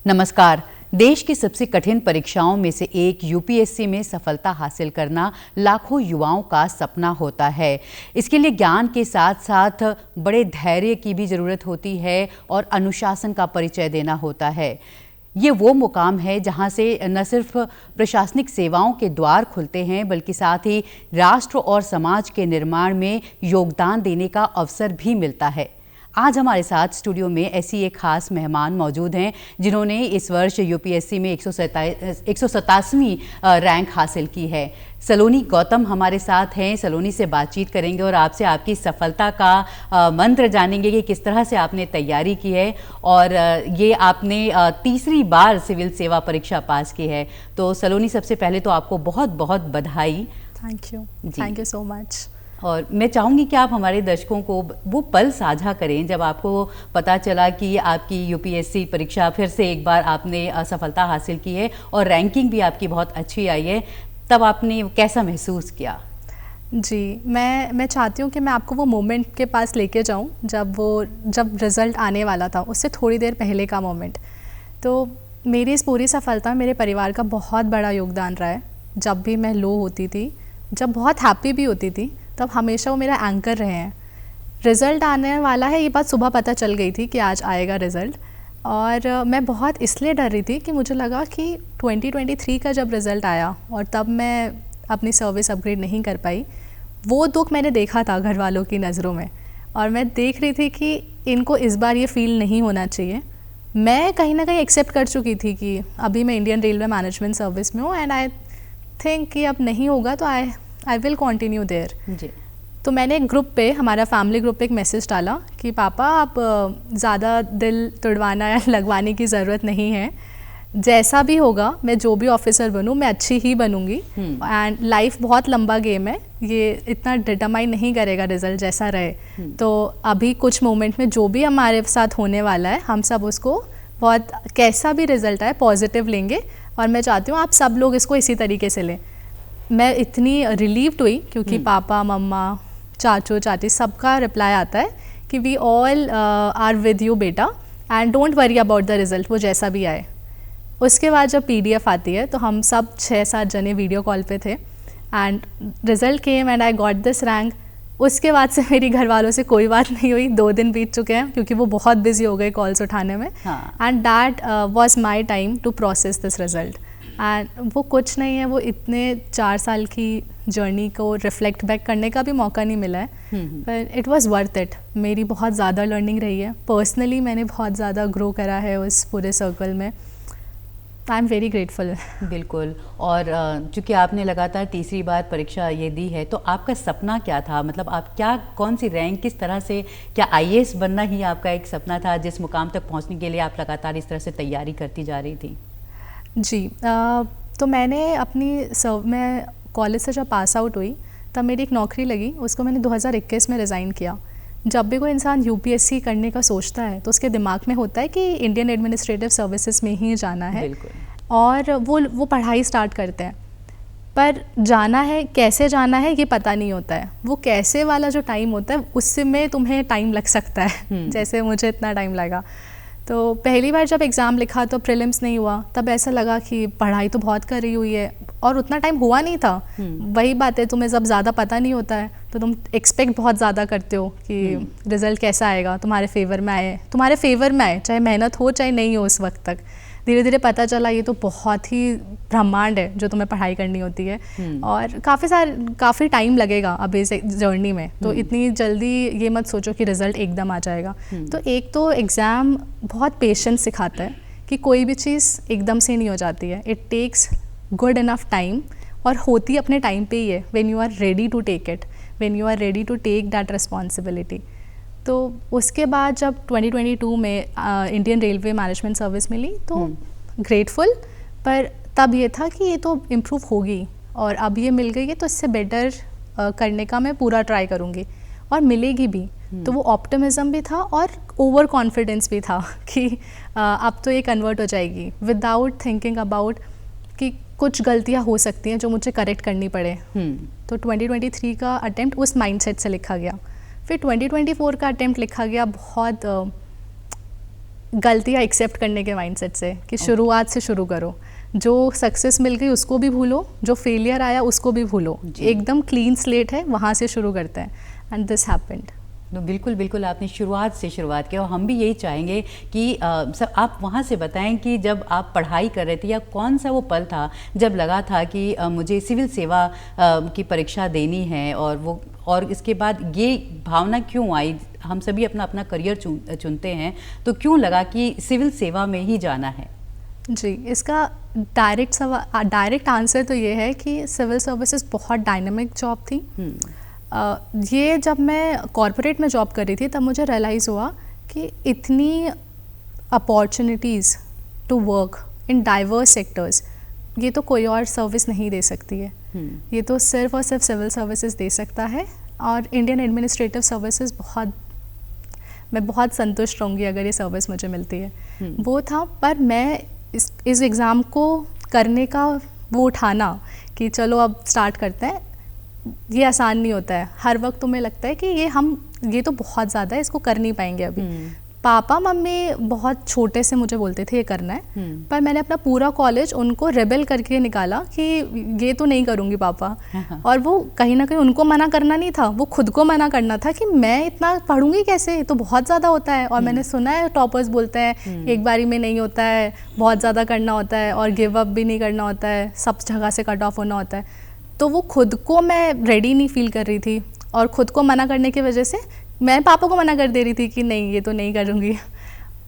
नमस्कार। देश की सबसे कठिन परीक्षाओं में से एक यूपीएससी में सफलता हासिल करना लाखों युवाओं का सपना होता है। इसके लिए ज्ञान के साथ साथ बड़े धैर्य की भी ज़रूरत होती है और अनुशासन का परिचय देना होता है। ये वो मुकाम है जहां से न सिर्फ प्रशासनिक सेवाओं के द्वार खुलते हैं बल्कि साथ ही राष्ट्र और समाज के निर्माण में योगदान देने का अवसर भी मिलता है। आज हमारे साथ स्टूडियो में ऐसी एक खास मेहमान मौजूद हैं जिन्होंने इस वर्ष यूपीएससी में 187वीं रैंक हासिल की है। सलोनी गौतम हमारे साथ हैं। सलोनी से बातचीत करेंगे और आपसे आपकी सफलता का मंत्र जानेंगे कि किस तरह से आपने तैयारी की है और ये आपने तीसरी बार सिविल सेवा परीक्षा पास की है। तो सलोनी, सबसे पहले तो आपको बहुत बहुत बधाई। Thank you so much. और मैं चाहूँगी कि आप हमारे दर्शकों को वो पल साझा करें जब आपको पता चला कि आपकी यूपीएससी परीक्षा फिर से एक बार आपने सफलता हासिल की है और रैंकिंग भी आपकी बहुत अच्छी आई है। तब आपने कैसा महसूस किया? जी, मैं चाहती हूँ कि मैं आपको वो मोमेंट के पास लेके जाऊँ जब रिज़ल्ट आने वाला था, उससे थोड़ी देर पहले का मोमेंट। तो मेरी इस पूरी सफलता में मेरे परिवार का बहुत बड़ा योगदान रहा है। जब भी मैं लो होती थी, जब बहुत हैप्पी भी होती थी, तब हमेशा वो मेरा एंकर रहे हैं। रिज़ल्ट आने वाला है ये बात सुबह पता चल गई थी कि आज आएगा रिज़ल्ट, और मैं बहुत इसलिए डर रही थी कि मुझे लगा कि 2023 का जब रिज़ल्ट आया और तब मैं अपनी सर्विस अपग्रेड नहीं कर पाई, वो दुख मैंने देखा था घर वालों की नज़रों में, और मैं देख रही थी कि इनको इस बार ये फील नहीं होना चाहिए। मैं कहीं ना कहीं एक्सेप्ट कर चुकी थी कि अभी मैं इंडियन रेलवे मैनेजमेंट सर्विस में हूँ एंड आई थिंक कि अब नहीं होगा तो आई विल कॉन्टिन्यू देयर। जी। तो मैंने एक ग्रुप पे, हमारा फैमिली ग्रुप पे एक मैसेज डाला कि पापा आप ज़्यादा दिल तुड़वाना या लगवाने की ज़रूरत नहीं है। जैसा भी होगा, मैं जो भी ऑफिसर बनूँ मैं अच्छी ही बनूँगी, एंड लाइफ बहुत लंबा गेम है, ये इतना डिटरमाइन नहीं करेगा रिज़ल्ट जैसा रहे। तो अभी कुछ मोमेंट में जो भी हमारे साथ होने वाला है, हम सब उसको बहुत, कैसा भी रिज़ल्ट आए, पॉजिटिव लेंगे, और मैं चाहती हूँ आप सब लोग इसको इसी तरीके से लें। मैं इतनी रिलीव्ड हुई क्योंकि पापा, मम्मा, चाचू, चाची सबका रिप्लाई आता है कि we all are with you बेटा and don't worry about the result, वो जैसा भी आए। उसके बाद जब पीडीएफ आती है तो हम सब 6-7 जने वीडियो कॉल पे थे end result came and I got this rank. उसके बाद से मेरी घर वालों से कोई बात नहीं हुई, 2 दिन बीत चुके हैं क्योंकि वो बहुत बिजी हो गए कॉल्स उठाने में, and that was my time to process this result. एंड वो कुछ नहीं है, वो इतने 4 साल की जर्नी को रिफ्लेक्ट बैक करने का भी मौका नहीं मिला है, पर इट वाज वर्थ इट। मेरी बहुत ज़्यादा लर्निंग रही है, पर्सनली मैंने बहुत ज़्यादा ग्रो करा है उस पूरे सर्कल में। I am very grateful. बिल्कुल। और चूँकि आपने लगातार तीसरी बार परीक्षा ये दी है, तो आपका सपना क्या था? मतलब आप कौन सी रैंक, किस तरह से, क्या आईएएस बनना ही आपका एक सपना था जिस मुकाम तक पहुँचने के लिए आप लगातार इस तरह से तैयारी करती जा रही थी? जी, तो मैं कॉलेज से जब पास आउट हुई तब मेरी एक नौकरी लगी, उसको मैंने 2021 में रिज़ाइन किया। जब भी कोई इंसान यूपीएससी करने का सोचता है तो उसके दिमाग में होता है कि इंडियन एडमिनिस्ट्रेटिव सर्विसेज में ही जाना है, और वो पढ़ाई स्टार्ट करते हैं, पर जाना है, कैसे जाना है ये पता नहीं होता है। वो कैसे वाला जो टाइम होता है उससे में तुम्हें टाइम लग सकता है, जैसे मुझे इतना टाइम लगा। तो पहली बार जब एग्ज़ाम लिखा तो प्रीलिम्स नहीं हुआ, तब ऐसा लगा कि पढ़ाई तो बहुत कर रही हुई है और उतना टाइम हुआ नहीं था। वही बात है, तुम्हें जब ज़्यादा पता नहीं होता है तो तुम एक्सपेक्ट बहुत ज़्यादा करते हो कि रिज़ल्ट कैसा आएगा, तुम्हारे फेवर में आए, चाहे मेहनत हो चाहे नहीं हो। उस वक्त तक धीरे धीरे पता चला ये तो बहुत ही ब्रह्मांड है जो तुम्हें पढ़ाई करनी होती है, और काफ़ी टाइम लगेगा अब इस जर्नी में। तो इतनी जल्दी ये मत सोचो कि रिज़ल्ट एकदम आ जाएगा। तो एक तो एग्ज़ाम बहुत पेशेंस सिखाता है कि कोई भी चीज़ एकदम से नहीं हो जाती है, it takes good enough time, और होती अपने टाइम पे ही है, when you are ready to take it, when you are ready to take that responsibility. तो उसके बाद जब 2022 में इंडियन रेलवे मैनेजमेंट सर्विस मिली तो ग्रेटफुल, पर तब ये था कि ये तो इम्प्रूव होगी, और अब ये मिल गई है तो इससे बेटर करने का मैं पूरा ट्राई करूँगी, और मिलेगी भी। तो वो ऑप्टिमिज़म भी था और ओवर कॉन्फिडेंस भी था कि अब तो ये कन्वर्ट हो जाएगी, विदाउट थिंकिंग अबाउट कि कुछ गलतियाँ हो सकती हैं जो मुझे करेक्ट करनी पड़े। तो 2023 का अटेम्प्ट उस माइंडसेट से लिखा गया। फिर 2024 का अटेम्प्ट लिखा गया बहुत गलतियाँ एक्सेप्ट करने के माइंडसेट से कि शुरुआत से शुरू करो, जो सक्सेस मिल गई उसको भी भूलो, जो फेलियर आया उसको भी भूलो, एकदम क्लीन स्लेट है, वहाँ से शुरू करते हैं। And this happened. तो बिल्कुल बिल्कुल आपने शुरुआत से शुरुआत की, और हम भी यही चाहेंगे कि सब आप वहाँ से बताएं कि जब आप पढ़ाई कर रहे थे या कौन सा वो पल था जब लगा था कि मुझे सिविल सेवा की परीक्षा देनी है, और इसके बाद ये भावना क्यों आई? हम सभी अपना अपना करियर चुनते हैं, तो क्यों लगा कि सिविल सेवा में ही जाना है? जी, इसका डायरेक्ट आंसर तो ये है कि सिविल सर्विसेज बहुत डायनामिक जॉब थी। ये जब मैं कॉरपोरेट में जॉब कर रही थी तब मुझे रियलाइज़ हुआ कि इतनी opportunities to work in diverse sectors ये तो कोई और सर्विस नहीं दे सकती है। ये तो सिर्फ और सिर्फ सिविल सर्विसेज दे सकता है, और इंडियन एडमिनिस्ट्रेटिव सर्विसेज मैं बहुत संतुष्ट रहूँगी अगर ये सर्विस मुझे मिलती है। वो था, पर मैं इस एग्ज़ाम को करने का वो उठाना कि चलो अब स्टार्ट करते हैं, ये आसान नहीं होता है। हर वक्त तुम्हें लगता है कि ये तो बहुत ज़्यादा है, इसको कर नहीं पाएंगे अभी। पापा मम्मी बहुत छोटे से मुझे बोलते थे ये करना है, पर मैंने अपना पूरा कॉलेज उनको रेबेल करके निकाला कि ये तो नहीं करूँगी पापा। और वो कहीं ना कहीं उनको मना करना नहीं था, वो खुद को मना करना था कि मैं इतना पढ़ूंगी कैसे, ये तो बहुत ज़्यादा होता है। और मैंने सुना है टॉपर्स बोलते हैं एक बारी में नहीं होता है, बहुत ज़्यादा करना होता है, और गिव अप भी नहीं करना होता है, सब जगह से कट ऑफ होना होता है। तो वो खुद को मैं रेडी नहीं फील कर रही थी, और ख़ुद को मना करने की वजह से मैं पापा को मना कर दे रही थी कि नहीं ये तो नहीं करूँगी।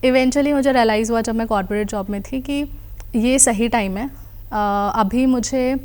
इवेंचुअली मुझे रियलाइज़ हुआ जब मैं कॉर्पोरेट जॉब में थी कि ये सही टाइम है। अभी मुझे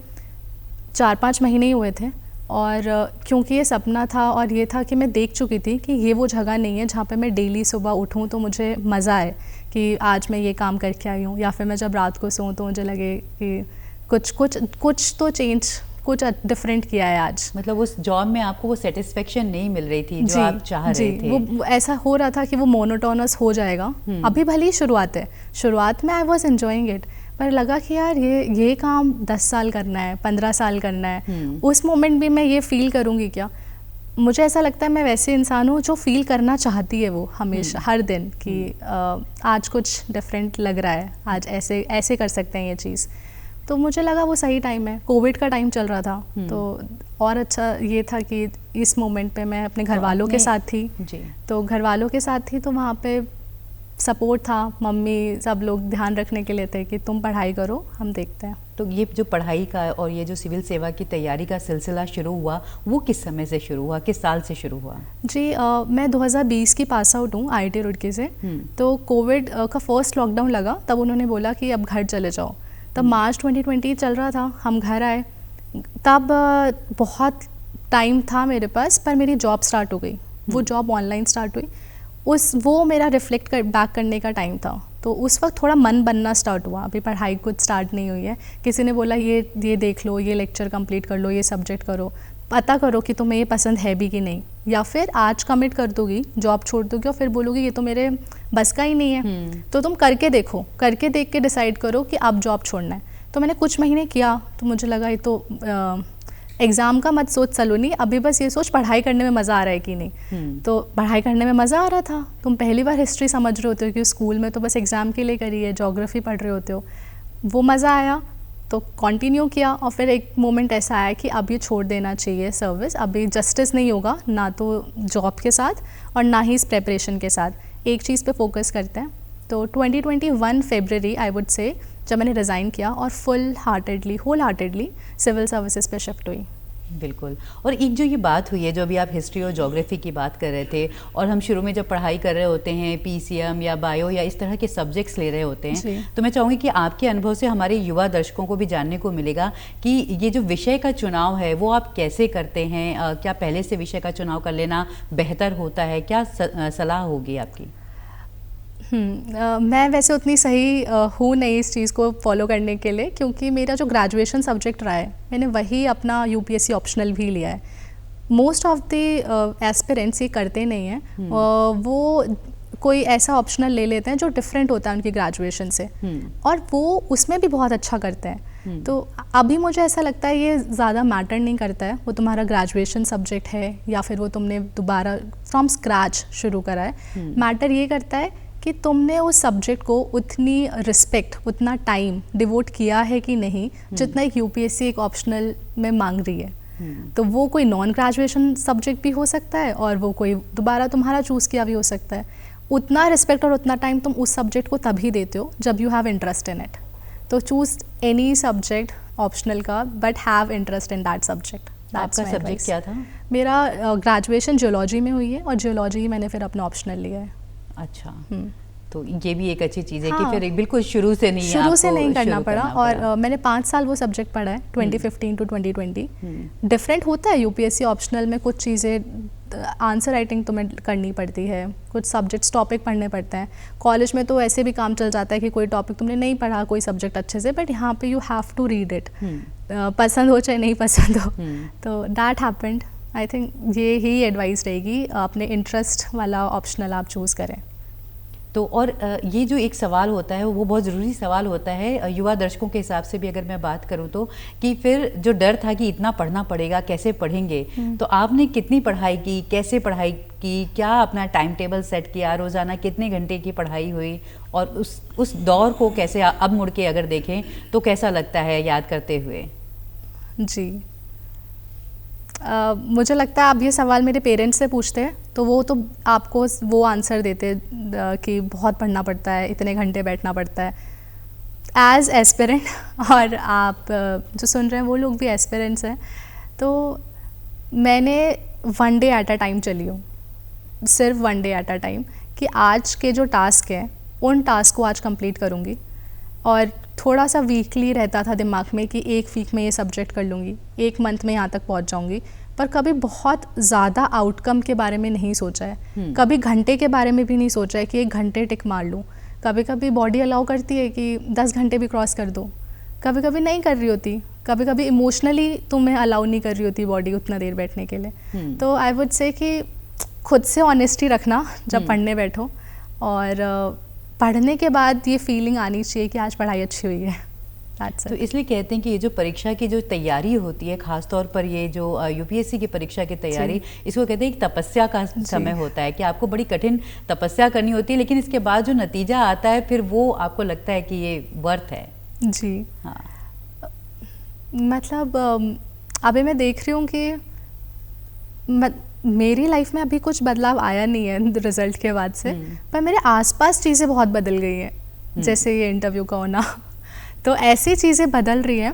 4-5 महीने ही हुए थे, और क्योंकि ये सपना था और ये था कि मैं देख चुकी थी कि ये वो जगह नहीं है जहाँ पे मैं डेली सुबह उठूँ तो मुझे मज़ा आए कि आज मैं ये काम करके आई हूँ, या फिर मैं जब रात को सोऊँ तो मुझे लगे कि कुछ तो चेंज, कुछ डिफरेंट किया है आज। मतलब उस जॉब में आपको वो सेटिस्फेक्शन नहीं मिल रही थी जो आप चाह रहे थे। वो ऐसा हो रहा था कि वो मोनोटोनस हो जाएगा। अभी भले ही शुरुआत है, शुरुआत में आई वॉज एंजॉइंग इट, पर लगा कि यार ये काम 10 साल करना है, 15 साल करना है। उस मोमेंट भी मैं ये फील करूँगी क्या? मुझे ऐसा लगता है मैं वैसे इंसान हूँ जो फील करना चाहती है वो हमेशा, हर दिन, कि आज कुछ डिफरेंट लग रहा है, आज ऐसे कर सकते हैं ये चीज़। तो मुझे लगा वो सही टाइम है। कोविड का टाइम चल रहा था, तो और अच्छा ये था कि इस मोमेंट पे मैं अपने घर वालों के साथ थी जी। तो घर वालों के साथ थी तो वहाँ पे सपोर्ट था, मम्मी सब लोग ध्यान रखने के लिए थे कि तुम पढ़ाई करो, हम देखते हैं। तो ये जो पढ़ाई का और ये जो सिविल सेवा की तैयारी का सिलसिला शुरू हुआ, वो किस समय से शुरू हुआ, किस साल से शुरू हुआ? जी मैं 2020 की पास आउट हूँ IIT रुड़की से। तो कोविड का फर्स्ट लॉकडाउन लगा, तब उन्होंने बोला कि अब घर चले जाओ। तब मार्च 2020 चल रहा था, हम घर आए, तब बहुत टाइम था मेरे पास, पर मेरी जॉब स्टार्ट हो गई। वो जॉब ऑनलाइन स्टार्ट हुई, वो मेरा रिफ्लेक्ट बैक करने का टाइम था। तो उस वक्त थोड़ा मन बनना स्टार्ट हुआ। अभी पढ़ाई कुछ स्टार्ट नहीं हुई है, किसी ने बोला ये देख लो, ये लेक्चर कंप्लीट कर लो, ये सब्जेक्ट करो, पता करो कि तुम्हें ये पसंद है भी कि नहीं, या फिर आज कमिट कर दोगी, जॉब छोड़ दोगी और फिर बोलोगी ये तो मेरे बस का ही नहीं है। तो तुम करके देखो, करके देख के डिसाइड करो कि अब जॉब छोड़ना है। तो मैंने कुछ महीने किया, तो मुझे लगा ये तो एग्ज़ाम का मत सोच सलोनी, अभी बस ये सोच पढ़ाई करने में मज़ा आ रहा है कि नहीं। तो पढ़ाई करने में मज़ा आ रहा था। तुम पहली बार हिस्ट्री समझ रहे होते हो कि स्कूल में तो बस एग्ज़ाम के लिए करी है, ज्योग्राफी पढ़ रहे होते हो, वो मज़ा आया तो कंटिन्यू किया। और फिर एक मोमेंट ऐसा आया कि अब ये छोड़ देना चाहिए सर्विस, अभी जस्टिस नहीं होगा ना तो जॉब के साथ और ना ही इस प्रेपरेशन के साथ। एक चीज़ पे फोकस करते हैं। तो 2021 फरवरी आई वुड से जब मैंने रिज़ाइन किया और होल हार्टेडली सिविल सर्विसेज पे शिफ्ट हुई। बिल्कुल। और एक जो ये बात हुई है, जो अभी आप हिस्ट्री और ज्योग्राफी की बात कर रहे थे, और हम शुरू में जब पढ़ाई कर रहे होते हैं PCM या बायो या इस तरह के सब्जेक्ट्स ले रहे होते हैं, तो मैं चाहूँगी कि आपके अनुभव से हमारे युवा दर्शकों को भी जानने को मिलेगा कि ये जो विषय का चुनाव है वो आप कैसे करते हैं? क्या पहले से विषय का चुनाव कर लेना बेहतर होता है? क्या सलाह होगी आपकी? मैं वैसे उतनी सही हूँ नहीं इस चीज़ को फॉलो करने के लिए, क्योंकि मेरा जो ग्रेजुएशन सब्जेक्ट रहा है मैंने वही अपना UPSC ऑप्शनल भी लिया है। मोस्ट ऑफ द एस्पिरेंट्स ये करते नहीं हैं, वो कोई ऐसा ऑप्शनल ले लेते हैं जो डिफरेंट होता है उनकी ग्रेजुएशन से, और वो उसमें भी बहुत अच्छा करते हैं। तो अभी मुझे ऐसा लगता है ये ज़्यादा मैटर नहीं करता है, वो तुम्हारा ग्रेजुएशन सब्जेक्ट है या फिर वो तुमने दोबारा फ्रॉम स्क्रैच शुरू करा है। मैटर ये करता है कि तुमने उस सब्जेक्ट को उतनी रिस्पेक्ट, उतना टाइम डिवोट किया है कि नहीं जितना एक यूपीएससी एक ऑप्शनल में मांग रही है। तो वो कोई नॉन ग्रेजुएशन सब्जेक्ट भी हो सकता है और वो कोई दोबारा तुम्हारा चूज़ किया भी हो सकता है। उतना रिस्पेक्ट और उतना टाइम तुम उस सब्जेक्ट को तभी देते हो जब you have interest in it. तो चूज़ एनी सब्जेक्ट ऑप्शनल का, but have interest in that subject. आपका सब्जेक्ट क्या था? मेरा ग्रेजुएशन जियोलॉजी में हुई है और जियोलॉजी ही मैंने फिर अपना ऑप्शनल लिया है। अच्छा, तो ये भी एक अच्छी चीज़ है कि फिर बिल्कुल शुरू से नहीं करना पड़ा। और मैंने 5 साल वो सब्जेक्ट पढ़ा है 2015 टू 2020। डिफरेंट होता है यूपीएससी ऑप्शनल में, कुछ चीज़ें आंसर राइटिंग तुम्हें करनी पड़ती है, कुछ सब्जेक्ट्स टॉपिक पढ़ने पड़ते हैं। कॉलेज में तो ऐसे भी काम चल जाता है कि कोई टॉपिक तुमने नहीं पढ़ा, कोई सब्जेक्ट अच्छे से, बट यहाँ पे you have to read it, पसंद हो चाहे नहीं पसंद हो। तो दैट हैपेंड। आई थिंक ये ही एडवाइस रहेगी, अपने इंटरेस्ट वाला ऑप्शनल आप चूज़ करें। तो और ये जो एक सवाल होता है वो बहुत ज़रूरी सवाल होता है युवा दर्शकों के हिसाब से भी अगर मैं बात करूं तो, कि फिर जो डर था कि इतना पढ़ना पड़ेगा, कैसे पढ़ेंगे, तो आपने कितनी पढ़ाई की, कैसे पढ़ाई की, क्या अपना टाइम टेबल सेट किया, रोज़ाना कितने घंटे की पढ़ाई हुई, और उस दौर को कैसे अब मुड़ के अगर देखें तो कैसा लगता है याद करते हुए? जी, मुझे लगता है आप ये सवाल मेरे पेरेंट्स से पूछते हैं तो वो तो आपको वो आंसर देते कि बहुत पढ़ना पड़ता है, इतने घंटे बैठना पड़ता है। एज एस्पिरेंट और आप जो सुन रहे हैं वो लोग भी एस्पिरेंट्स हैं, तो मैंने 1 डे एट अ टाइम चली हूँ, सिर्फ 1 डे एट अ टाइम, कि आज के जो टास्क हैं उन टास्क को आज कंप्लीट करूँगी। और थोड़ा सा वीकली रहता था दिमाग में कि 1 वीक में ये सब्जेक्ट कर लूँगी, 1 मंथ में यहाँ तक पहुँच जाऊँगी, पर कभी बहुत ज़्यादा आउटकम के बारे में नहीं सोचा है। कभी घंटे के बारे में भी नहीं सोचा है कि 1 घंटे टिक मार लूँ। कभी कभी बॉडी अलाउ करती है कि 10 घंटे भी क्रॉस कर दो, कभी कभी नहीं कर रही होती, कभी कभी इमोशनली तुम्हें अलाउ नहीं कर रही होती बॉडी उतना देर बैठने के लिए। तो आई वुड से कि खुद से ऑनेस्टी रखना जब पढ़ने बैठो, और पढ़ने के बाद ये फीलिंग आनी चाहिए कि आज पढ़ाई अच्छी हुई है। तो इसलिए कहते हैं कि ये जो परीक्षा की जो तैयारी होती है, खास तौर पर ये जो यूपीएससी की परीक्षा की तैयारी, इसको कहते हैं एक तपस्या का समय होता है कि आपको बड़ी कठिन तपस्या करनी होती है, लेकिन इसके बाद जो नतीजा आता है फिर वो आपको लगता है कि ये वर्थ है। जी हाँ, मतलब अभी मैं देख रही हूँ कि मेरी लाइफ में अभी कुछ बदलाव आया नहीं है रिजल्ट के बाद से, पर मेरे आसपास चीज़ें बहुत बदल गई हैं, जैसे ये इंटरव्यू का होना। तो ऐसी चीज़ें बदल रही हैं,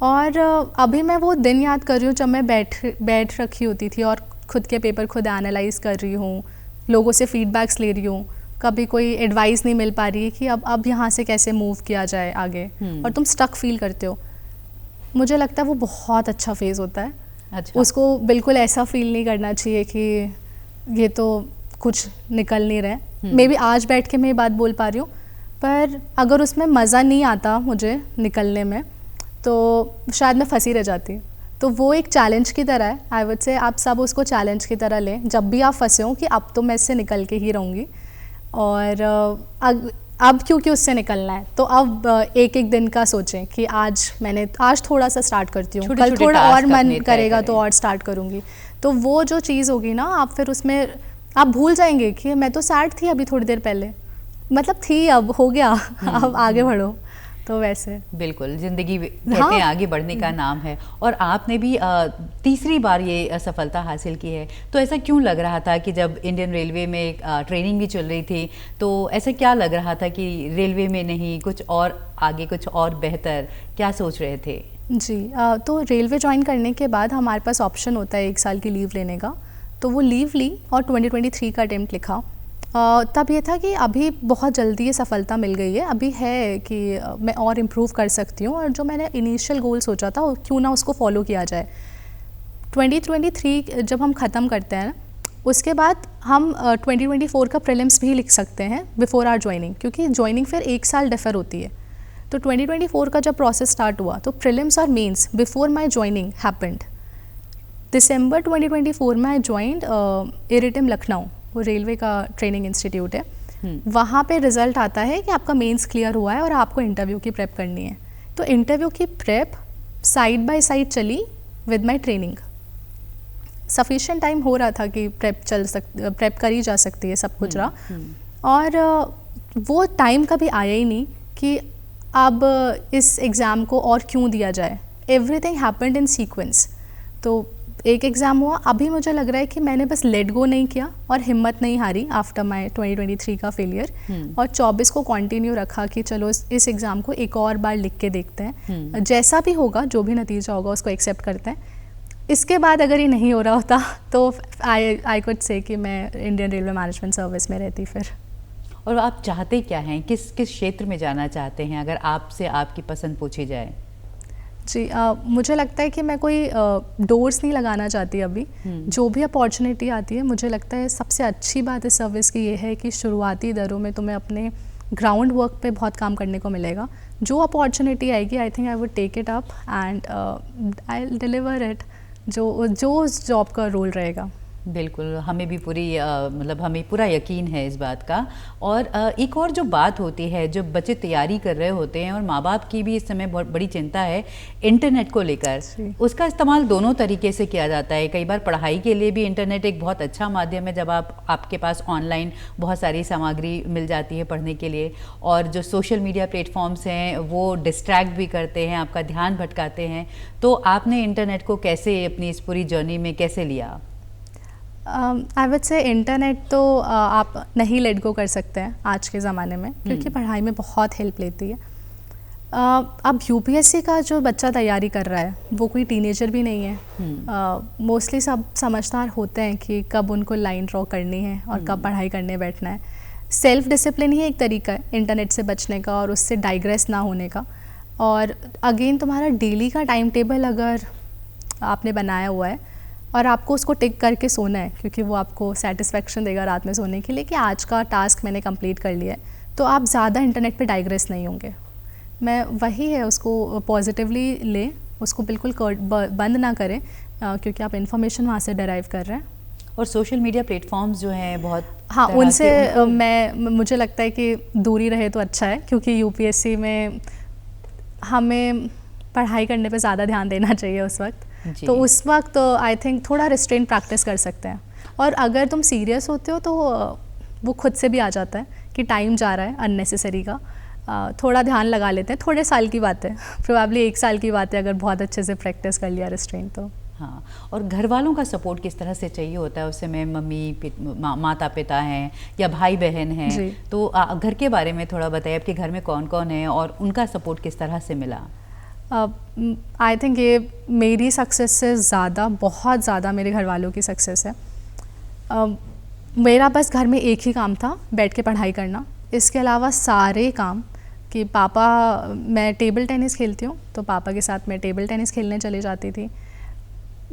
और अभी मैं वो दिन याद कर रही हूँ जब मैं बैठ रखी होती थी और खुद के पेपर खुद एनालाइज कर रही हूँ, लोगों से फीडबैक्स ले रही हूँ, कभी कोई एडवाइस नहीं मिल पा रही है कि अब यहाँ से कैसे मूव किया जाए आगे, और तुम स्टक फील करते हो। मुझे लगता है वो बहुत अच्छा फेज़ होता है। अच्छा। उसको बिल्कुल ऐसा फील नहीं करना चाहिए कि ये तो कुछ निकल नहीं रहे। मे बी आज बैठ के मैं ये बात बोल पा रही हूँ, पर अगर उसमें मज़ा नहीं आता मुझे निकलने में तो शायद मैं फंसी रह जाती। तो वो एक चैलेंज की तरह है। आई वुड से आप सब उसको चैलेंज की तरह लें जब भी आप फंसे हो कि अब तो मैं इससे निकल के ही रहूँगी, और अब क्योंकि उससे निकलना है तो अब एक एक दिन का सोचें कि आज थोड़ा सा स्टार्ट करती हूँ, कल थोड़ा और मन करेगा तो और स्टार्ट करूँगी। तो वो जो चीज़ होगी ना, आप फिर उसमें आप भूल जाएंगे कि मैं तो सैड थी अभी थोड़ी देर पहले, मतलब थी, अब हो गया, अब आगे बढ़ो। तो वैसे बिल्कुल ज़िंदगी कहते हैं आगे बढ़ने का नाम है। और आपने भी तीसरी बार ये सफलता हासिल की है, तो ऐसा क्यों लग रहा था कि जब इंडियन रेलवे में ट्रेनिंग भी चल रही थी तो ऐसा क्या लग रहा था कि रेलवे में नहीं, कुछ और आगे, कुछ और बेहतर, क्या सोच रहे थे? जी तो रेलवे ज्वाइन करने के बाद हमारे पास ऑप्शन होता है 1 साल की लीव लेने का, तो वो लीव ली और 2023 का अटेम्प्ट लिखा। तब ये था कि अभी बहुत जल्दी ये सफलता मिल गई है, अभी है कि मैं और इम्प्रूव कर सकती हूँ, और जो मैंने इनिशियल गोल सोचा था क्यों ना उसको फॉलो किया जाए। 2023 जब हम ख़त्म करते हैं उसके बाद हम 2024 का प्रीलिम्स भी लिख सकते हैं बिफोर आवर ज्वाइनिंग, क्योंकि ज्वाइनिंग फिर 1 साल डिफर होती है। तो 2024 का जब प्रोसेस स्टार्ट हुआ तो प्रीलिम्स और mains before my joining happened. दिसंबर 2024 में आई ज्वाइंड इरिटिम लखनऊ, वो रेलवे का ट्रेनिंग इंस्टीट्यूट है। वहाँ पे रिज़ल्ट आता है कि आपका मेंस क्लियर हुआ है और आपको इंटरव्यू की प्रेप करनी है। तो इंटरव्यू की प्रेप साइड बाय साइड चली with my training. Sufficient time हो रहा था कि प्रेप करी जा सकती है, सब कुछ रहा। और वो टाइम कभी आया ही नहीं कि अब इस एग्ज़ाम को और क्यों दिया जाए। Everything happened in sequence. तो एक एग्ज़ाम हुआ, अभी मुझे लग रहा है कि मैंने बस लेट गो नहीं किया और हिम्मत नहीं हारी आफ्टर माई 2023 का फेलियर, और 24 को कंटिन्यू रखा कि चलो इस एग्ज़ाम को एक और बार लिख के देखते हैं, जैसा भी होगा, जो भी नतीजा होगा उसको एक्सेप्ट करते हैं। इसके बाद अगर ये नहीं हो रहा होता तो आई कुड से कि मैं इंडियन रेलवे मैनेजमेंट सर्विस में रहती फिर। और आप चाहते क्या हैं, किस किस क्षेत्र में जाना चाहते हैं, अगर आपसे आपकी पसंद पूछी जाए? जी, मुझे लगता है कि मैं कोई डोर्स नहीं लगाना चाहती अभी। जो भी अपॉर्चुनिटी आती है, मुझे लगता है सबसे अच्छी बात इस सर्विस की ये है कि शुरुआती दरों में तुम्हें अपने ग्राउंड वर्क पे बहुत काम करने को मिलेगा। जो अपॉर्चुनिटी आएगी, I think I would take it up and I will deliver it, जो उस जॉब का रोल रहेगा। बिल्कुल, हमें भी मतलब हमें पूरा यकीन है इस बात का। और एक और जो बात होती है, जो बच्चे तैयारी कर रहे होते हैं और माँ बाप की भी इस समय बहुत बड़ी चिंता है इंटरनेट को लेकर। उसका इस्तेमाल दोनों तरीके से किया जाता है। कई बार पढ़ाई के लिए भी इंटरनेट एक बहुत अच्छा माध्यम है, जब आपके पास ऑनलाइन बहुत सारी सामग्री मिल जाती है पढ़ने के लिए। और जो सोशल मीडिया प्लेटफॉर्म्स हैं वो डिस्ट्रैक्ट भी करते हैं, आपका ध्यान भटकाते हैं। तो आपने इंटरनेट को कैसे अपनी इस पूरी जर्नी में कैसे लिया? आई वुड से इंटरनेट तो आप नहीं लेट गो कर सकते हैं आज के ज़माने में, क्योंकि पढ़ाई में बहुत हेल्प लेती है। अब यूपीएससी का जो बच्चा तैयारी कर रहा है वो कोई टीनेजर भी नहीं है। मोस्टली सब समझदार होते हैं कि कब उनको लाइन ड्रॉ करनी है और कब पढ़ाई करने बैठना है। सेल्फ डिसिप्लिन ही एक तरीका है इंटरनेट से बचने का और उससे डाइग्रेस ना होने का। और अगेन, तुम्हारा डेली का टाइम टेबल अगर आपने बनाया हुआ है और आपको उसको टिक करके सोना है, क्योंकि वो आपको सेटिस्फेक्शन देगा रात में सोने के लिए कि आज का टास्क मैंने कंप्लीट कर लिया है, तो आप ज़्यादा इंटरनेट पे डाइग्रेस नहीं होंगे। मैं वही है, उसको पॉजिटिवली लें, उसको बिल्कुल बंद ना करें, क्योंकि आप इन्फॉर्मेशन वहाँ से डराइव कर रहे हैं। और सोशल मीडिया प्लेटफॉर्म्स जो हैं बहुत, हाँ, उनसे मुझे लगता है कि दूरी रहे तो अच्छा है, क्योंकि यूपीएससी में हमें पढ़ाई करने पे ज़्यादा ध्यान देना चाहिए उस वक्त। तो उस वक्त आई थिंक थोड़ा रिस्ट्रेंट प्रैक्टिस कर सकते हैं। और अगर तुम सीरियस होते हो तो वो खुद से भी आ जाता है कि टाइम जा रहा है अननेसेसरी का, थोड़ा ध्यान लगा लेते हैं। थोड़े साल की बात है, प्रोबेबली 1 साल की बात है, अगर बहुत अच्छे से प्रैक्टिस कर लिया रिस्ट्रेंट तो। हाँ, और घर वालों का सपोर्ट किस तरह से चाहिए होता है? उस समय मम्मी माता पिता हैं या भाई बहन हैं, तो घर के बारे में थोड़ा बताइए, आपके घर में कौन कौन है और उनका सपोर्ट किस तरह से मिला? आई थिंक ये मेरी सक्सेस से ज़्यादा, बहुत ज़्यादा मेरे घर वालों की सक्सेस है। मेरा बस घर में एक ही काम था, बैठ के पढ़ाई करना। इसके अलावा सारे काम कि पापा, मैं टेबल टेनिस खेलती हूँ तो पापा के साथ मैं टेबल टेनिस खेलने चली जाती थी,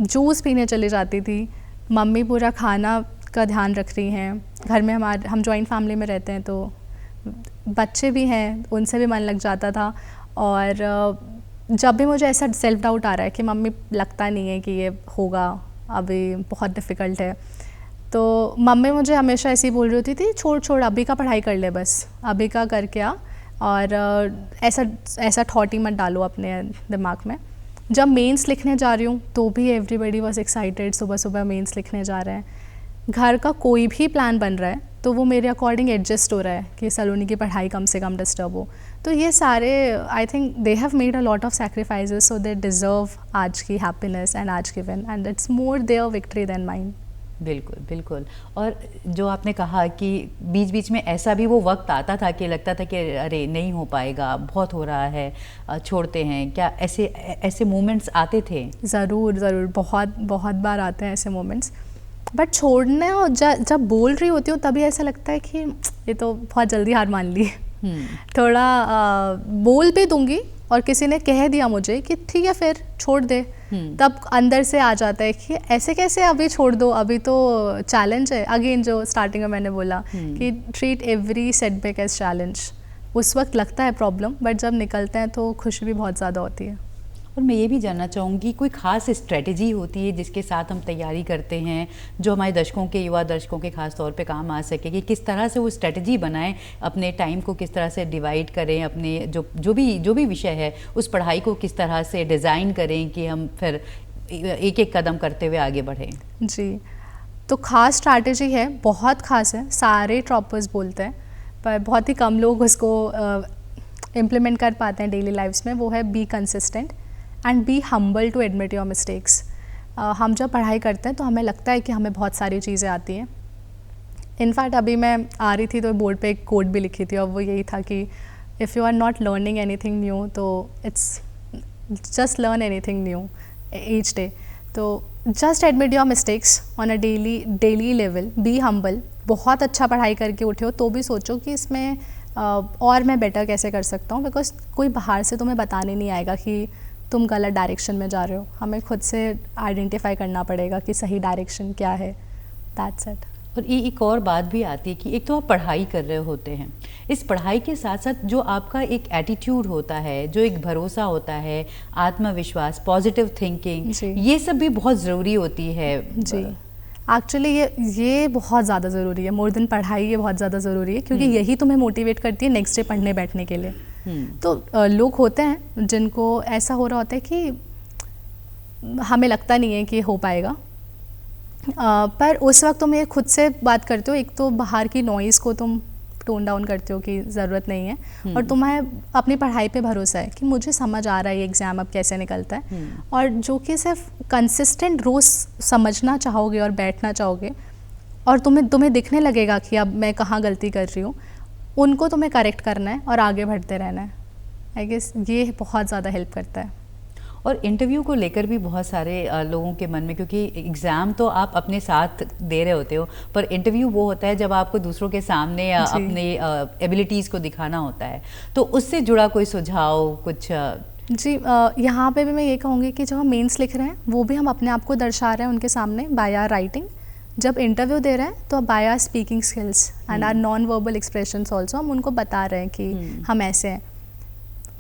जूस पीने चली जाती थी। मम्मी पूरा खाना का ध्यान रख रही हैं। घर में हम जॉइंट फैमिली में रहते हैं, तो बच्चे भी हैं, उनसे भी मन लग जाता था। और जब भी मुझे ऐसा सेल्फ डाउट आ रहा है कि मम्मी लगता नहीं है कि ये होगा, अभी बहुत डिफ़िकल्ट है, तो मम्मी मुझे हमेशा ऐसे ही बोल रही होती थी, छोड़ अभी का पढ़ाई कर ले, बस अभी का करके आ, और ऐसा थॉट ही मत डालो अपने दिमाग में। जब मेंस लिखने जा रही हूँ तो भी एवरीबडी वाज एक्साइटेड, सुबह सुबह मेंस लिखने जा रहे हैं। घर का कोई भी प्लान बन रहा है तो वो मेरे अकॉर्डिंग एडजस्ट हो रहा है कि सलोनी की पढ़ाई कम से कम डिस्टर्ब हो। तो ये सारे, I think they have made a lot of sacrifices, so they deserve आज की हैप्पीनेस एंड आज की win, and it's more there victory then mine. बिल्कुल बिल्कुल। और जो आपने कहा कि बीच बीच में ऐसा भी वो वक्त आता था कि लगता था कि अरे नहीं हो पाएगा, बहुत हो रहा है, छोड़ते हैं, क्या ऐसे मोमेंट्स आते थे? ज़रूर, बहुत बार आते हैं ऐसे मोमेंट्स। बट छोड़ने और जब बोल रही होती हूँ तभी ऐसा लगता है कि ये तो बहुत जल्दी हार मान ली। थोड़ा बोल भी दूंगी और किसी ने कह दिया मुझे कि ठीक है फिर छोड़ दे, तब अंदर से आ जाता है कि ऐसे कैसे अभी छोड़ दो, अभी तो चैलेंज है। अगेन जो स्टार्टिंग में मैंने बोला कि treat every setback as challenge. उस वक्त लगता है प्रॉब्लम, बट जब निकलते हैं तो खुशी भी बहुत ज़्यादा होती है। और मैं ये भी जानना चाहूँगी, कोई ख़ास स्ट्रेटजी होती है जिसके साथ हम तैयारी करते हैं, जो हमारे दर्शकों के, युवा दर्शकों के ख़ास तौर पे काम आ सके, कि किस तरह से वो स्ट्रेटजी बनाएं, अपने टाइम को किस तरह से डिवाइड करें, अपने जो भी विषय है उस पढ़ाई को किस तरह से डिज़ाइन करें कि हम फिर एक एक कदम करते हुए आगे बढ़ें? जी, तो ख़ास स्ट्रैटेजी है, बहुत ख़ास है, सारे टॉपर्स बोलते हैं। पर बहुत ही कम लोग उसको इम्प्लीमेंट कर पाते हैं डेली लाइफ्स में, वो है be consistent and be humble to admit your mistakes. हम जब पढ़ाई करते हैं तो हमें लगता है कि हमें बहुत सारी चीज़ें आती हैं। इनफैक्ट अभी मैं आ रही थी तो बोर्ड पे एक कोड भी लिखी थी और वो यही था कि if you are not learning anything new तो it's just learn anything new each day. तो just admit your mistakes on a daily level, be humble. बहुत अच्छा पढ़ाई करके उठे हो तो भी सोचो कि इसमें और मैं बेटर कैसे कर सकता हूँ, बिकॉज कोई बाहर से तुम्हें बताने नहीं आएगा कि तुम गलत डायरेक्शन में जा रहे हो। हमें खुद से आइडेंटिफाई करना पड़ेगा कि सही डायरेक्शन क्या है। That's it. और ये एक और बात भी आती है कि एक तो आप पढ़ाई कर रहे होते हैं, इस पढ़ाई के साथ साथ जो आपका एक एटीट्यूड होता है, जो एक भरोसा होता है, आत्मविश्वास, पॉजिटिव थिंकिंग, ये सब भी बहुत ज़रूरी होती है। जी, एक्चुअली ये बहुत ज़्यादा ज़रूरी है, मोर देन पढ़ाई ये बहुत ज़्यादा ज़रूरी है, क्योंकि यही तुम्हें मोटिवेट करती है नेक्स्ट डे पढ़ने बैठने के लिए। तो लोग होते हैं जिनको ऐसा हो रहा होता है कि हमें लगता नहीं है कि हो पाएगा, पर उस वक्त तुम ये खुद से बात करते हो। एक तो बाहर की नॉइज़ को तुम टोन डाउन करते हो कि ज़रूरत नहीं है, और तुम्हें अपनी पढ़ाई पे भरोसा है कि मुझे समझ आ रहा है ये एग्ज़ाम अब कैसे निकलता है। और जो कि सिर्फ कंसिस्टेंट रोज़ समझना चाहोगे और बैठना चाहोगे, और तुम्हें दिखने लगेगा कि अब मैं कहाँ गलती कर रही हूँ, उनको तुम्हें करेक्ट करना है और आगे बढ़ते रहना है। आई गेस ये बहुत ज़्यादा हेल्प करता है। और इंटरव्यू को लेकर भी बहुत सारे लोगों के मन में, क्योंकि एग्ज़ाम तो आप अपने साथ दे रहे होते हो, पर इंटरव्यू वो होता है जब आपको दूसरों के सामने अपने एबिलिटीज़ को दिखाना होता है, तो उससे जुड़ा कोई सुझाव कुछ? जी, यहाँ पे भी मैं ये कहूँगी कि जब हम मेंस लिख रहे हैं वो भी हम अपने आप को दर्शा रहे हैं उनके सामने बाय आवर राइटिंग। जब इंटरव्यू दे रहे हैं तो by our speaking skills and our non verbal expressions also हम उनको बता रहे हैं कि हम ऐसे हैं।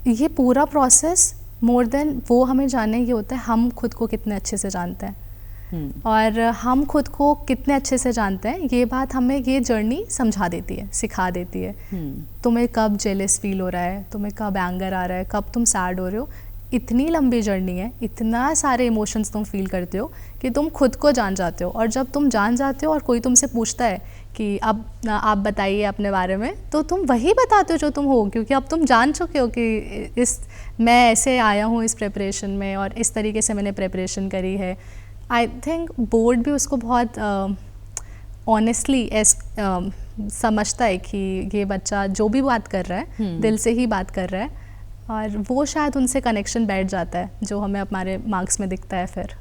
ये पूरा प्रोसेस मोर देन वो हमें जानने ये होता है हम खुद को कितने अच्छे से जानते हैं, और हम खुद को कितने अच्छे से जानते हैं ये बात हमें ये जर्नी समझा देती है, सिखा देती है। तुम्हें कब जेलस फील हो रहा है, तुम्हें कब एंगर आ रहा है, कब तुम सैड हो रहे हो, इतनी लंबी जर्नी है, इतना सारे इमोशंस तुम फील करते हो कि तुम खुद को जान जाते हो। और जब तुम जान जाते हो और कोई तुमसे पूछता है कि अब आप बताइए अपने बारे में, तो तुम वही बताते हो जो तुम हो, क्योंकि अब तुम जान चुके हो कि मैं ऐसे आया हूँ इस प्रिपरेशन में और इस तरीके से मैंने प्रिपरेशन करी है। आई थिंक बोर्ड भी उसको बहुत ऑनेस्टली समझता है कि ये बच्चा जो भी बात कर रहा है दिल से ही बात कर रहा है, और वो शायद उनसे कनेक्शन बैठ जाता है जो हमें हमारे मार्क्स में दिखता है फिर।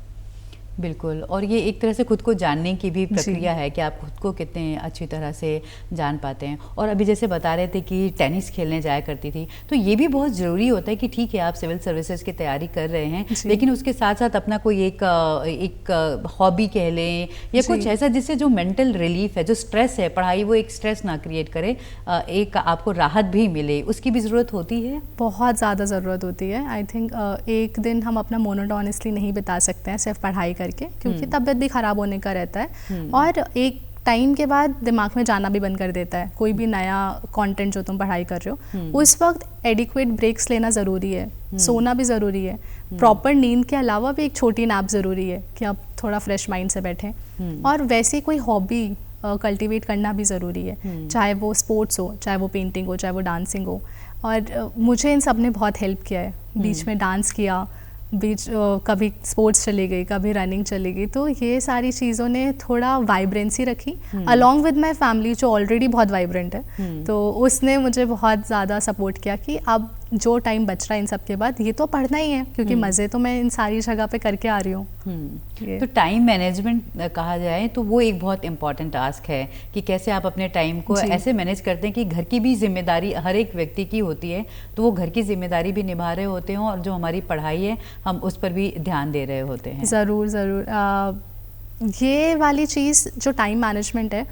बिल्कुल, और ये एक तरह से खुद को जानने की भी प्रक्रिया है कि आप खुद को कितने अच्छी तरह से जान पाते हैं। और अभी जैसे बता रहे थे कि टेनिस खेलने जाया करती थी, तो ये भी बहुत ज़रूरी होता है कि ठीक है आप सिविल सर्विसेज की तैयारी कर रहे हैं, लेकिन उसके साथ साथ अपना कोई एक हॉबी कह लें या कुछ ऐसा जिससे जो मेंटल रिलीफ है, जो स्ट्रेस है, पढ़ाई वो एक स्ट्रेस ना क्रिएट करे, एक आपको राहत भी मिले, उसकी भी ज़रूरत होती है। बहुत ज़्यादा ज़रूरत होती है। आई थिंक एक दिन हम अपना मोनोटोनसली नहीं बिता सकते हैं सिर्फ पढ़ाई करके, क्योंकि तबीयत भी ख़राब होने का रहता है, और एक टाइम के बाद दिमाग में जाना भी बंद कर देता है कोई भी नया कंटेंट जो तुम पढ़ाई कर रहे हो। उस वक्त एडिक्वेट ब्रेक्स लेना ज़रूरी है, सोना भी ज़रूरी है, प्रॉपर नींद के अलावा भी एक छोटी नैप ज़रूरी है कि आप थोड़ा फ्रेश माइंड से बैठें। और वैसे कोई हॉबी कल्टीवेट करना भी ज़रूरी है, चाहे वो स्पोर्ट्स हो, चाहे वो पेंटिंग हो, चाहे वो डांसिंग हो। और मुझे इन सब ने बहुत हेल्प किया है। बीच में डांस किया, कभी स्पोर्ट्स चली गई, कभी रनिंग चली गई, तो ये सारी चीज़ों ने थोड़ा वाइब्रेंसी रखी अलॉन्ग विद माय फैमिली जो ऑलरेडी बहुत वाइब्रेंट है। तो उसने मुझे बहुत ज़्यादा सपोर्ट किया कि अब जो टाइम बच रहा है इन सब के बाद ये तो पढ़ना ही है, क्योंकि मज़े तो मैं इन सारी जगह पे करके आ रही हूँ। तो टाइम मैनेजमेंट कहा जाए तो वो एक बहुत इम्पॉर्टेंट टास्क है कि कैसे आप अपने टाइम को ऐसे मैनेज करते हैं कि घर की भी जिम्मेदारी हर एक व्यक्ति की होती है, तो वो घर की जिम्मेदारी भी निभा रहे होते हैं और जो हमारी पढ़ाई है हम उस पर भी ध्यान दे रहे होते हैं। ज़रूर ज़रूर। ये वाली चीज़ जो टाइम मैनेजमेंट है,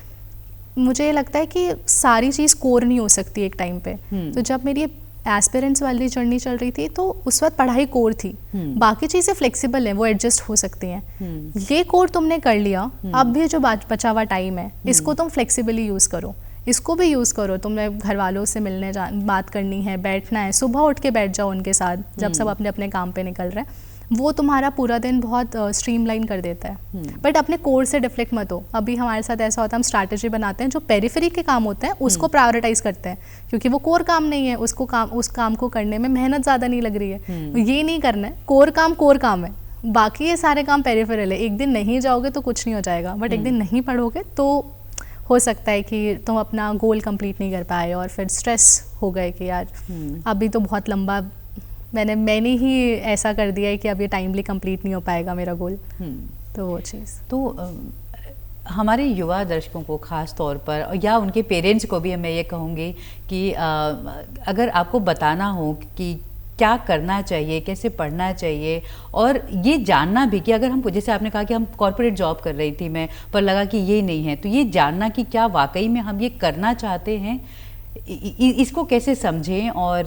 मुझे लगता है कि सारी चीज़ कोर नहीं हो सकती एक टाइम पे। तो जब मेरी एस्पिरेंट्स वाली जर्नी चल रही थी तो उस वक्त पढ़ाई कोर थी, बाकी चीज़ें फ्लेक्सिबल हैं, वो एडजस्ट हो सकती हैं। ये कोर तुमने कर लिया, अब भी जो बचा हुआ टाइम है इसको तुम फ्लेक्सिबली यूज़ करो, इसको भी यूज़ करो। तुम्हें घर वालों से मिलने बात करनी है, बैठना है, सुबह उठ के बैठ जाओ उनके साथ जब सब अपने अपने काम पे निकल रहे हैं। वो तुम्हारा पूरा दिन बहुत स्ट्रीमलाइन कर देता है। बट अपने कोर से डिफ्लेक्ट मत हो। अभी हमारे साथ ऐसा होता है, हम स्ट्रैटेजी बनाते हैं, जो पेरिफेरी के काम होते हैं उसको प्रायोरिटाइज करते हैं, क्योंकि वो कोर काम नहीं है, उस काम को करने में मेहनत ज़्यादा नहीं लग रही है। ये नहीं करना है, कोर काम है, बाकी ये सारे काम पेरिफेरल है। एक दिन नहीं जाओगे तो कुछ नहीं हो जाएगा, बट एक दिन नहीं पढ़ोगे तो हो सकता है कि तुम अपना गोल कंप्लीट नहीं कर पाए और फिर स्ट्रेस हो गए कि यार अभी तो बहुत लंबा मैंने ही ऐसा कर दिया है कि अब ये टाइमली कंप्लीट नहीं हो पाएगा मेरा गोल। तो वो चीज़ तो हमारे युवा दर्शकों को ख़ास तौर पर या उनके पेरेंट्स को भी मैं ये कहूँगी कि अगर आपको बताना हो कि क्या करना चाहिए, कैसे पढ़ना चाहिए, और ये जानना भी कि अगर हम, जैसे आपने कहा कि हम कॉर्पोरेट जॉब कर रही थी मैं, पर लगा कि ये नहीं है, तो ये जानना कि क्या वाकई में हम ये करना चाहते हैं, इसको कैसे समझें और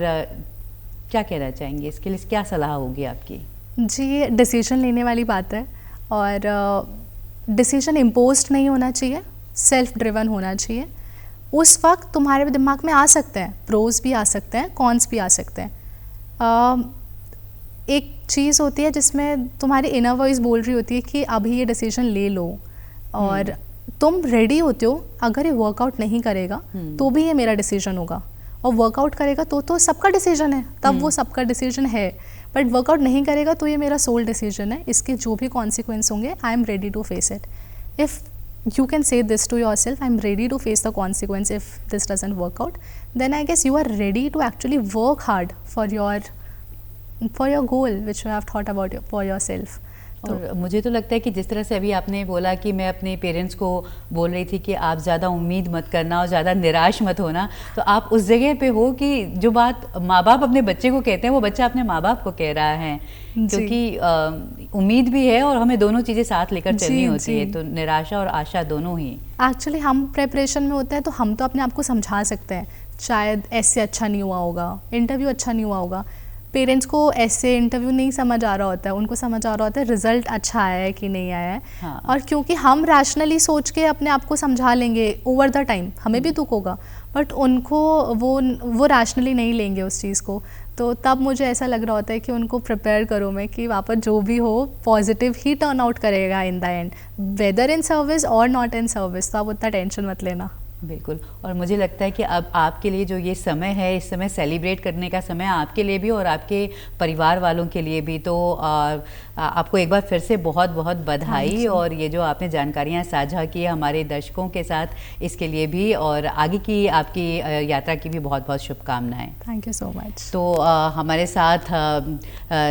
क्या कहना चाहेंगे इसके लिए, क्या सलाह होगी आपकी? जी, ये डिसीजन लेने वाली बात है और डिसीजन इम्पोज्ड नहीं होना चाहिए, सेल्फ ड्रिवन होना चाहिए। उस वक्त तुम्हारे दिमाग में आ सकते हैं प्रोज भी आ सकते हैं, कॉन्स भी आ सकते हैं। एक चीज़ होती है जिसमें तुम्हारी इनर वॉइस बोल रही होती है कि अभी ये डिसीजन ले लो, और तुम रेडी होते हो अगर ये वर्कआउट नहीं करेगा तो भी ये मेरा डिसीजन होगा, और वर्कआउट करेगा तो सबका डिसीजन है, तब वो सबका डिसीजन है। बट वर्कआउट नहीं करेगा तो ये मेरा सोल डिसीजन है, इसके जो भी कॉन्सिक्वेंस होंगे I am ready to face it. If you can say this to yourself, I'm ready to face the consequence if this doesn't work out, then I guess you are ready to actually work hard for your goal which you have thought about for yourself. और मुझे तो लगता है कि जिस तरह से अभी आपने बोला कि मैं अपने पेरेंट्स को बोल रही थी कि आप ज़्यादा उम्मीद मत करना और ज़्यादा निराश मत होना, तो आप उस जगह पे हो कि जो बात माँ बाप अपने बच्चे को कहते हैं वो बच्चा अपने माँ बाप को कह रहा है, क्योंकि उम्मीद भी है और हमें दोनों चीज़ें साथ लेकर चलनी होती है, तो निराशा और आशा दोनों ही। एक्चुअली हम प्रेपरेशन में होते हैं तो हम तो अपने आप को समझा सकते हैं, शायद ऐसे अच्छा नहीं हुआ होगा, इंटरव्यू अच्छा नहीं हुआ होगा। पेरेंट्स को ऐसे इंटरव्यू नहीं समझ आ रहा होता है, उनको समझ आ रहा होता है रिजल्ट अच्छा आया है कि नहीं आया है। हाँ। और क्योंकि हम रैशनली सोच के अपने आप को समझा लेंगे ओवर द टाइम, हमें भी दुख होगा, बट उनको वो रैशनली नहीं लेंगे उस चीज़ को। तो तब मुझे ऐसा लग रहा होता है कि उनको प्रिपेयर करो मैं कि वहाँ पर जो भी हो पॉजिटिव ही टर्न आउट करेगा in the end, whether in service और नॉट इन सर्विस। तो आप उतना टेंशन मत लेना। बिल्कुल। और मुझे लगता है कि अब आपके लिए जो ये समय है, इस समय सेलिब्रेट करने का समय आपके लिए भी और आपके परिवार वालों के लिए भी। तो आपको एक बार फिर से बहुत बहुत बधाई, और ये जो आपने जानकारियाँ साझा की हमारे दर्शकों के साथ, इसके लिए भी, और आगे की आपकी यात्रा की भी बहुत बहुत शुभकामनाएं। Thank you so much. तो हमारे साथ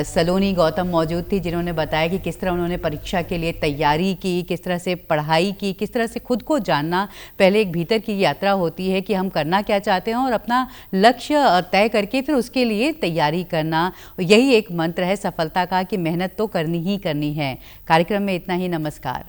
सलोनी गौतम मौजूद थी, जिन्होंने बताया कि किस तरह उन्होंने परीक्षा के लिए तैयारी की, किस तरह से पढ़ाई की, किस तरह से खुद को जानना। पहले एक भीतर की यात्रा होती है कि हम करना क्या चाहते हैं और अपना लक्ष्य तय करके फिर उसके लिए तैयारी करना। यही एक मंत्र है सफलता का कि मेहनत तो करनी ही करनी है। कार्यक्रम में इतना ही। नमस्कार।